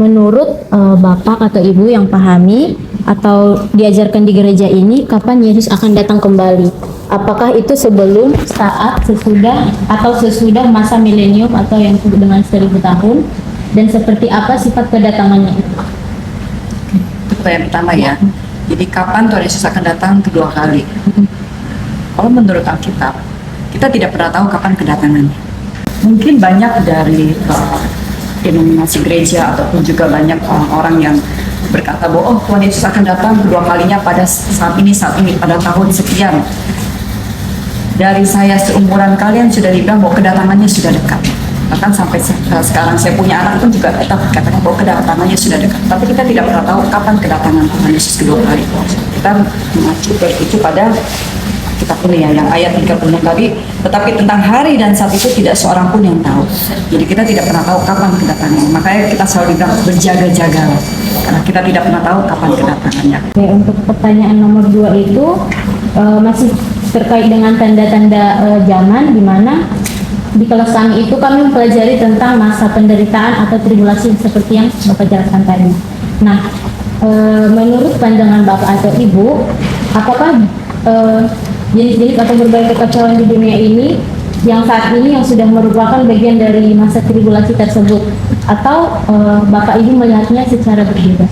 menurut Bapak atau Ibu yang pahami atau diajarkan di gereja ini, kapan Yesus akan datang kembali? Apakah itu sebelum, saat, sesudah, atau sesudah masa milenium atau yang disebut dengan 1000 tahun? Dan seperti apa sifat kedatangannya itu? Itu pertanyaan pertama ya. Jadi kapan Tuhan Yesus akan datang kedua kali? Kalau menurut Alkitab, kita tidak pernah tahu kapan kedatangannya. Mungkin banyak dari denominasi gereja ataupun juga banyak orang yang berkata bahwa Tuhan Yesus akan datang kedua kalinya pada saat ini, pada tahun sekian. Dari saya seumuran kalian sudah dibilang bahwa kedatangannya sudah dekat. Bahkan sampai sekarang saya punya anak pun juga tetap katakan bahwa kedatangannya sudah dekat. Tapi kita tidak pernah tahu kapan kedatangan Tuhan Yesus kedua kali. Kita mengacu pada kitab ini ya, yang ayat 36 tadi. Tetapi tentang hari dan saat itu tidak seorang pun yang tahu. Jadi kita tidak pernah tahu kapan kedatangannya. Makanya kita selalu bilang berjaga-jaga, karena kita tidak pernah tahu kapan kedatangannya. Oke, untuk pertanyaan nomor 2 itu masih terkait dengan tanda-tanda zaman, di mana di kelas kami itu kami mempelajari tentang masa penderitaan atau tribulasi seperti yang Bapak jelaskan tadi. Nah, menurut pandangan Bapak atau Ibu, apakah jenis-jenis atau berbagai kekacauan di dunia ini yang saat ini yang sudah merupakan bagian dari masa tribulasi tersebut, atau Bapak Ibu melihatnya secara berbeda?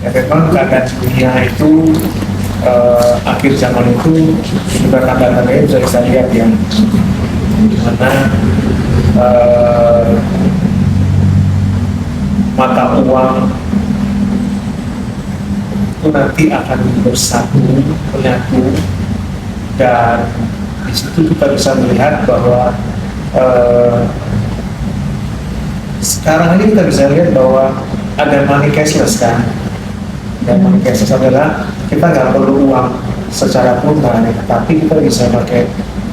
Ya, memang keadaan dunia itu akhir zaman itu juga tanda-tandanya bisa kita lihat ya, dimana mata uang itu nanti akan bersatu, menyatu, dan di situ kita bisa melihat bahwa sekarang ini kita bisa lihat bahwa ada money cashless kan. Dan money cashless adalah kita nggak perlu uang secara tunai, tapi kita bisa pakai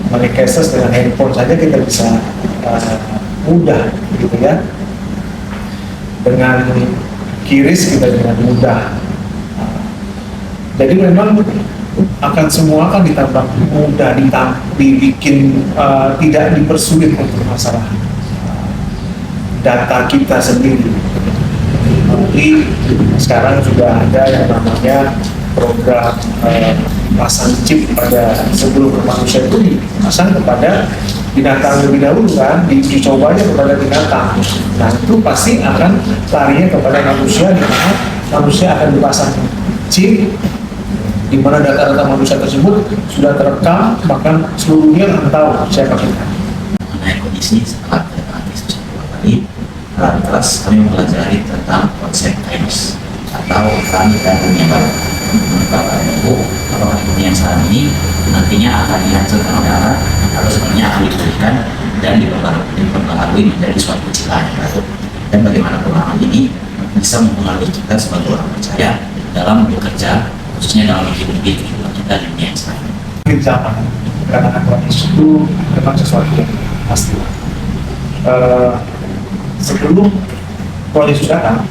money cashless dengan handphone saja, kita bisa mudah gitu ya. Dengan QRIS kita dengan mudah. Jadi memang akan semua akan ditambah mudah, dibikin tidak dipersulit untuk masalah data kita sendiri. Jadi sekarang juga ada yang namanya program pasang chip pada sebelum manusia itu dipasang kepada binatang lebih dahulu kan, dicoba aja kepada binatang. Nah itu pasti akan larinya kepada manusia, di mana manusia akan dipasang chip di mana data-data manusia tersebut sudah terekam, bahkan seluruh dunia akan tahu siapa kita. Mengenai kondisi setelah kedatangan Yesus kedua kali, lantas kami mempelajari tentang konsep times atau kami dan dunia baru. Menurut Bapak dan Ibu, apakah dunia yang saat ini nantinya akan dihancurkan oleh Allah atau sebenarnya akan dipulihkan dan diperbaharui menjadi suatu ciptaan yang baru? Dan bagaimana perubahan ini bisa mempengaruhi kita sebagai orang percaya dalam bekerja, khususnya dalam hidup kehidupan kita di dunia yang sekarang. Di zaman kedatangan Tuhan Yesus itu memang sesuatu yang pasti. Sebelum Tuhan Yesus datang,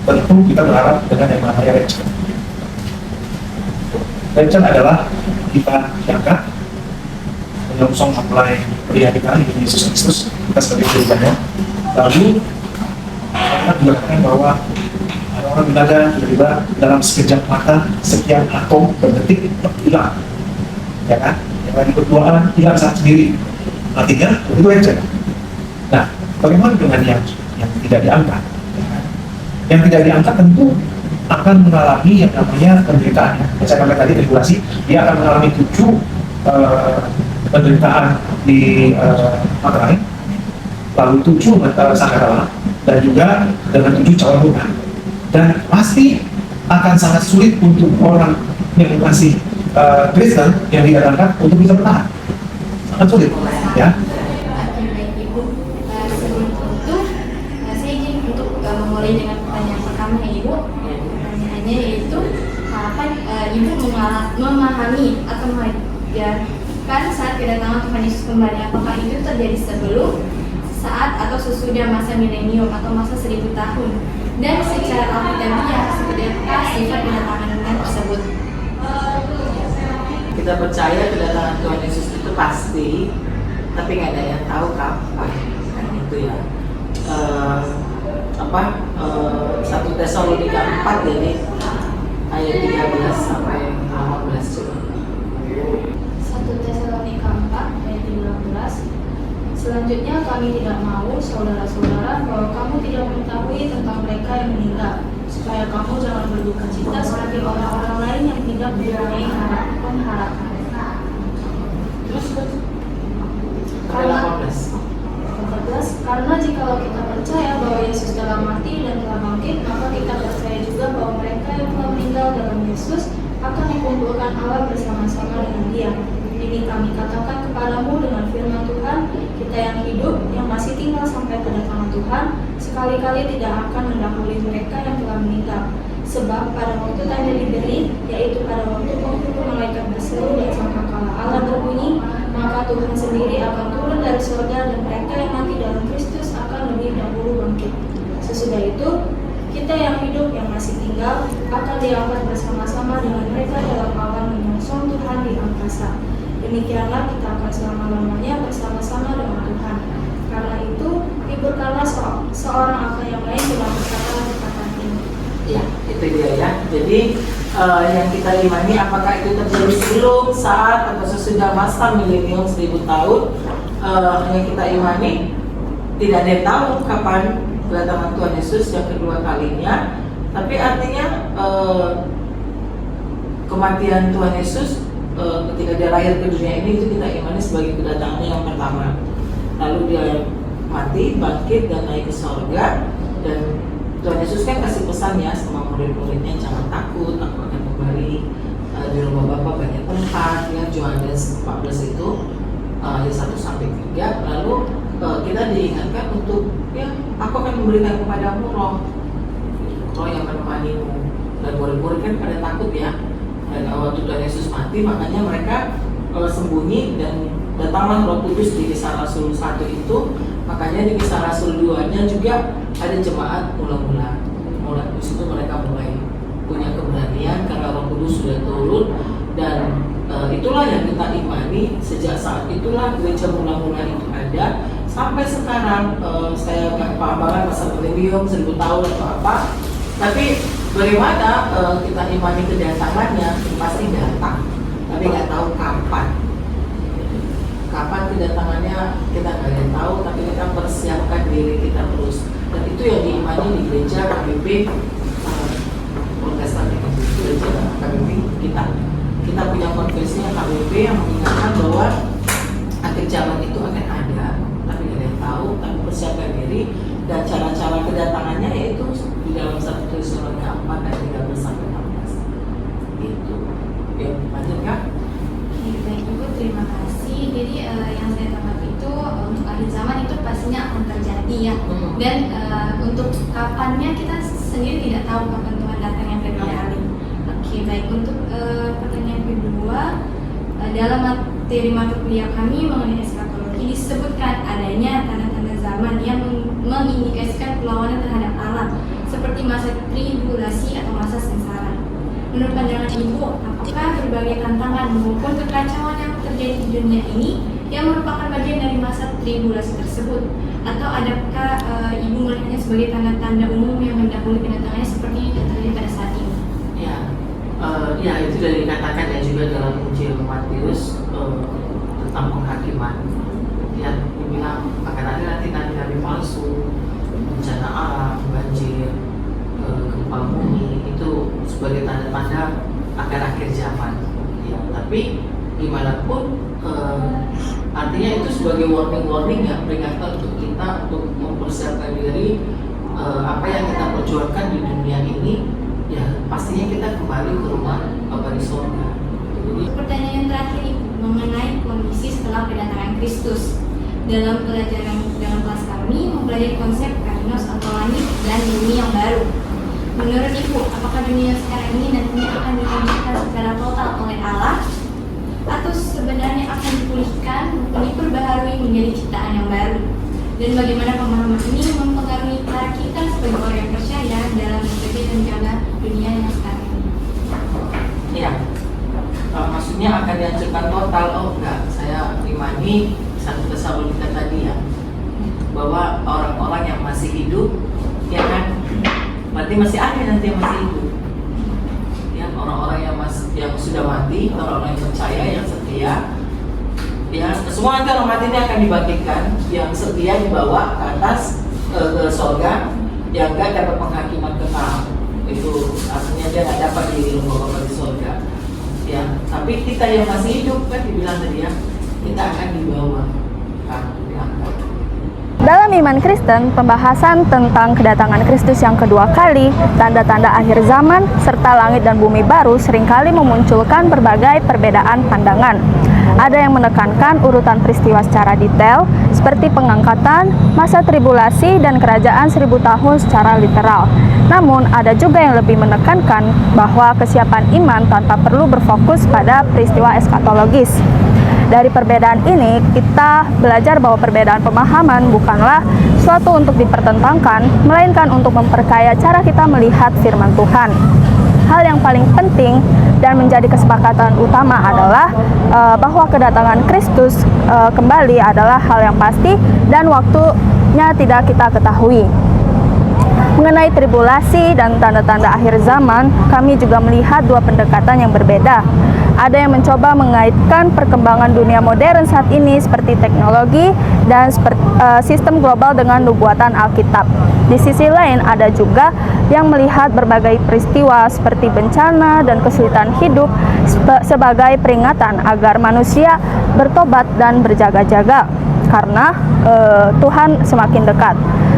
tentu kita berharap dengan yang namanya rapture. Rapture adalah kita diangkat, menyongsong mempelai pria kita, Yesus Kristus, kita sebagai pribadinya. Lalu kita mengatakan bahwa orang belajar tiba-tiba dalam sekejap mata sekian atom berdetik hilang, ya kan? Yang lagi berduaan hilang saat sendiri, artinya itu rapture. Nah, bagaimana dengan yang tidak diangkat? Ya kan? Yang tidak diangkat tentu akan mengalami yang namanya penderitaan. Saya katakan tadi tribulasi, dia akan mengalami 7 penderitaan di materai, lalu 7 sangkatala, dan juga dengan 7 calon Tuhan. Dan pasti akan sangat sulit untuk orang yang masih Kristen yang didatangkan untuk bisa bertahan. Sangat sulit, ya. Sebelum itu, saya ingin untuk memulai dengan pertanyaan pertama Ibu. Pertanyaannya yaitu, kapan Ibu memahami atau mengajarkan saat kedatangan Tuhan Yesus kembali? Apakah itu terjadi sebelum, saat, atau sesudah masa milenium atau masa 1000 tahun? Dan secara alkitabiah seperti apa sifat kedatangan tersebut? Kita percaya kedatangan Tuhan Yesus itu pasti, tapi nggak ada yang tahu kapan, kan itu ya. 1 Tesalonika 4 jadi ayat 13 sampai 18 coba. 1 Tesalonika 4 ayat 15. Selanjutnya kami tidak mau saudara-saudara bahwa kamu tidak mengetahui tentang mereka yang meninggal, supaya kamu jangan berduka cita seperti orang-orang lain yang tidak mempunyai pengharapan. Terus Karena 18. 14, karena jikalau kita percaya bahwa Yesus telah mati dan telah bangkit, maka kita percaya juga bahwa mereka yang telah meninggal dalam Yesus akan dikumpulkan Allah bersama-sama dengan Dia. Ini kami katakan kepadamu dengan firman Tuhan, kita yang hidup, yang masih tinggal sampai kedatangan Tuhan, sekali-kali tidak akan mendahului mereka yang telah meninggal. Sebab pada waktu tanda diberi, yaitu pada waktu penghulu malaikat berseru dan sangkakala Allah berbunyi, maka Tuhan sendiri akan turun dari surga dan mereka yang mati dalam Kristus akan lebih dahulu bangkit. Sesudah itu, kita yang hidup yang masih tinggal akan diangkat bersama-sama dengan mereka dalam awan menyongsong Tuhan di angkasa. Demikianlah kita akan selama-lamanya bersama-sama dengan Tuhan. Karena itu, hiburkanlah seorang akan yang lain dalam perkataan ini. Ya, itu dia ya. Jadi yang kita imani apakah itu terjadi sebelum, saat, atau sesudah masa milenium 1000 tahun, yang kita imani tidak ada yang tahu kapan kedatangan Tuhan Yesus yang kedua kalinya. Tapi artinya kematian Tuhan Yesus ketika dia lahir ke dunia ini itu kita imani sebagai kedatangannya yang pertama. Lalu dia mati, bangkit, dan naik ke surga. Dan Tuhan Yesus kan kasih pesan ya sama murid-muridnya, jangan takut, aku akan kembali, di rumah Bapa banyak tempat ya. Yohanes 14 itu ayat 1 sampai 3. Lalu kita diingatkan untuk ya, aku akan memberikan kepadamu roh yang menemanimu. Dan murid-murid kan pada takut ya. Dan waktu Tuhan Yesus mati, makanya mereka sembunyi, dan datanglah Roh Kudus di Kisah Rasul 1 itu. Makanya di Kisah Rasul 2-nya juga ada jemaat mula-mula. Di situ mereka mulai punya keberanian karena Roh Kudus sudah turun. Dan itulah yang kita imani. Sejak saat itulah gereja mula-mula itu ada sampai sekarang. Saya nggak paham banget masa milenium 1000 tahun atau apa. Tapi bagaimana kita imani kedatangannya, pasti datang, tapi nggak tahu kapan. Kapan kedatangannya kita nggak ada yang tahu, tapi kita persiapkan diri kita terus. Dan itu yang diimani di gereja KBP Protestan gereja KBP kita. Kita punya konfesinya KBP yang mengingatkan bahwa akhir zaman itu akan ada, tapi nggak ada yang tahu. Tapi persiapkan diri, dan cara-cara kedatangannya yaitu di dalam 1 Tesalonika 4 ayat 13 sampai 16. Itu. Ya, lanjut Kak. Baik Ibu, terima kasih. Jadi yang saya tangkap itu untuk akhir zaman itu pastinya akan terjadi ya. Dan untuk kapannya kita sendiri tidak tahu kapan Tuhan datang yang kedua kali. Oke, baik. Untuk pertanyaan kedua, dalam materi mata kuliah kami mengenai eskatologi disebutkan adanya tanda-tanda zaman yang mengindikasikan perlawanan terhadap Allah, seperti masa tribulasi atau masa sengsara. Menurut pandangan Ibu, apakah berbagai tantangan maupun kekacauan yang terjadi di dunia ini yang merupakan bagian dari masa tribulasi tersebut? Atau adakah Ibu melihatnya sebagai tanda-tanda umum yang mendahului kedatangannya seperti yang terjadi pada saat ini? Ya, itu sudah dikatakan ya juga dalam Injil Matius tentang penghakiman. Ya, dibilang akan ada nanti nabi-nabi palsu, bencana alam, banjir, gempa bumi, itu sebagai tanda-tanda akan akhir zaman. Ya, tapi gimana pun artinya itu sebagai warning ya, peringatan untuk kita untuk mempersiapkan diri apa yang kita perjuangkan di dunia ini. Ya, pastinya kita kembali ke rumah Bapa di surga. Pertanyaan yang terakhir Ibu, mengenai kondisi setelah kedatangan Kristus. Dalam pelajaran dalam kelas kami mempelajari konsep kainos atau langit dan bumi yang baru. Menurut Ibu, apakah dunia sekarang ini nantinya akan dihancurkan secara total oleh Allah, atau sebenarnya akan dipulihkan maupun diperbaharui menjadi ciptaan yang baru? Dan bagaimana pemahaman ini mempengaruhi cara kita sebagai orang yang percaya dalam bekerja dan menjaga dunia yang sekarang ini? Ya, maksudnya akan dihancurkan total? Oh enggak, saya imani 1 Tesalonika tadi ya, bahwa orang-orang yang masih hidup ya kan? Berarti masih ada nanti yang masih hidup. Ya, orang-orang yang sudah mati, orang-orang yang percaya, yang setia. Ya, semua nanti orang mati ini akan dibangkitkan, yang setia dibawa ke atas ke surga, yang enggak dapat penghakiman kekal. Itu artinya dia nggak dapat dibawa ke surga. Ya, tapi kita yang masih hidup kan dibilang tadi ya, kita akan dibawa, diangkat. Dalam iman Kristen, pembahasan tentang kedatangan Kristus yang kedua kali, tanda-tanda akhir zaman, serta langit dan bumi baru seringkali memunculkan berbagai perbedaan pandangan. Ada yang menekankan urutan peristiwa secara detail, seperti pengangkatan, masa tribulasi, dan kerajaan 1000 tahun secara literal. Namun, ada juga yang lebih menekankan bahwa kesiapan iman tanpa perlu berfokus pada peristiwa eskatologis. Dari perbedaan ini, kita belajar bahwa perbedaan pemahaman bukanlah suatu untuk dipertentangkan, melainkan untuk memperkaya cara kita melihat firman Tuhan. Hal yang paling penting dan menjadi kesepakatan utama adalah bahwa kedatangan Kristus kembali adalah hal yang pasti dan waktunya tidak kita ketahui. Mengenai tribulasi dan tanda-tanda akhir zaman, kami juga melihat dua pendekatan yang berbeda. Ada yang mencoba mengaitkan perkembangan dunia modern saat ini seperti teknologi dan sistem global dengan nubuatan Alkitab. Di sisi lain, ada juga yang melihat berbagai peristiwa seperti bencana dan kesulitan hidup sebagai peringatan agar manusia bertobat dan berjaga-jaga karena Tuhan semakin dekat.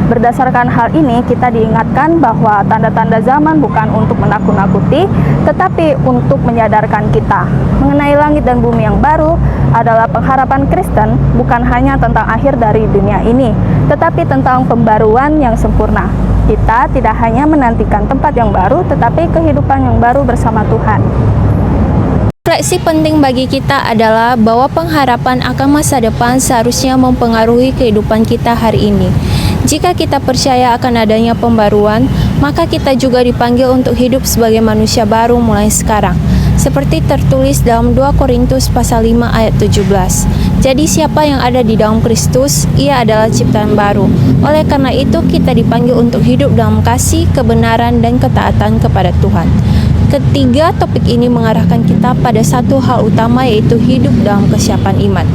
Berdasarkan hal ini, kita diingatkan bahwa tanda-tanda zaman bukan untuk menakut-nakuti, tetapi untuk menyadarkan kita. Mengenai langit dan bumi yang baru adalah pengharapan Kristen, bukan hanya tentang akhir dari dunia ini, tetapi tentang pembaruan yang sempurna. Kita tidak hanya menantikan tempat yang baru, tetapi kehidupan yang baru bersama Tuhan. Refleksi penting bagi kita adalah bahwa pengharapan akan masa depan seharusnya mempengaruhi kehidupan kita hari ini. Jika kita percaya akan adanya pembaruan, maka kita juga dipanggil untuk hidup sebagai manusia baru mulai sekarang. Seperti tertulis dalam 2 Korintus pasal 5 ayat 17. Jadi siapa yang ada di dalam Kristus, ia adalah ciptaan baru. Oleh karena itu kita dipanggil untuk hidup dalam kasih, kebenaran, dan ketaatan kepada Tuhan. Ketiga topik ini mengarahkan kita pada satu hal utama, yaitu hidup dalam kesiapan iman.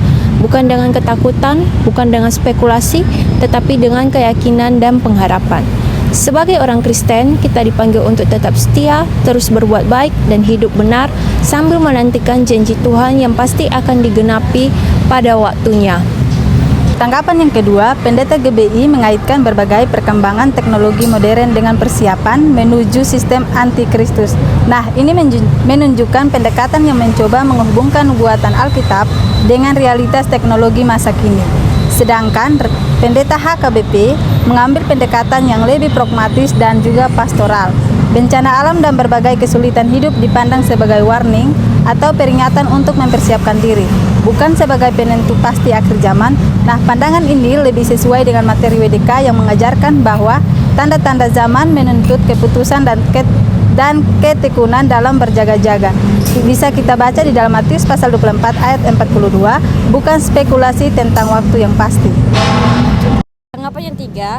Bukan dengan ketakutan, bukan dengan spekulasi, tetapi dengan keyakinan dan pengharapan. Sebagai orang Kristen, kita dipanggil untuk tetap setia, terus berbuat baik, dan hidup benar, sambil menantikan janji Tuhan yang pasti akan digenapi pada waktunya. Tanggapan yang kedua, Pendeta GBI mengaitkan berbagai perkembangan teknologi modern dengan persiapan menuju sistem antikristus. Nah, ini menunjukkan pendekatan yang mencoba menghubungkan nubuatan Alkitab dengan realitas teknologi masa kini. Sedangkan Pendeta HKBP mengambil pendekatan yang lebih pragmatis dan juga pastoral. Bencana alam dan berbagai kesulitan hidup dipandang sebagai warning atau peringatan untuk mempersiapkan diri, bukan sebagai penentu pasti akhir zaman. Nah, pandangan ini lebih sesuai dengan materi WDK yang mengajarkan bahwa tanda-tanda zaman menuntut keputusan dan ketekunan dalam berjaga-jaga. Bisa kita baca di dalam Matius pasal 24 ayat 42, bukan spekulasi tentang waktu yang pasti. Tanggapan yang tiga,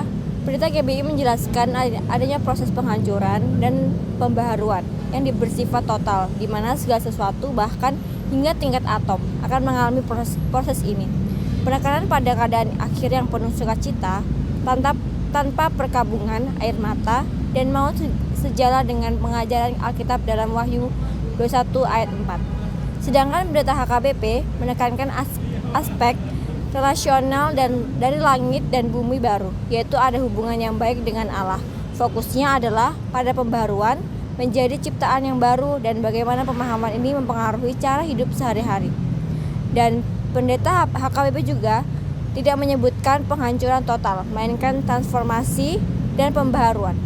Pendeta GBI menjelaskan adanya proses penghancuran dan pembaharuan yang bersifat total, di mana segala sesuatu bahkan hingga tingkat atom akan mengalami proses ini. Penekanan pada keadaan akhir yang penuh sukacita tanpa perkabungan air mata dan maut sejalan dengan pengajaran Alkitab dalam Wahyu 21 ayat 4. Sedangkan Pendeta HKBP menekankan aspek relasional dan dari langit dan bumi baru, yaitu ada hubungan yang baik dengan Allah. Fokusnya adalah pada pembaruan, menjadi ciptaan yang baru, dan bagaimana pemahaman ini mempengaruhi cara hidup sehari-hari. Dan Pendeta HKBP juga tidak menyebutkan penghancuran total, melainkan transformasi dan pembaharuan.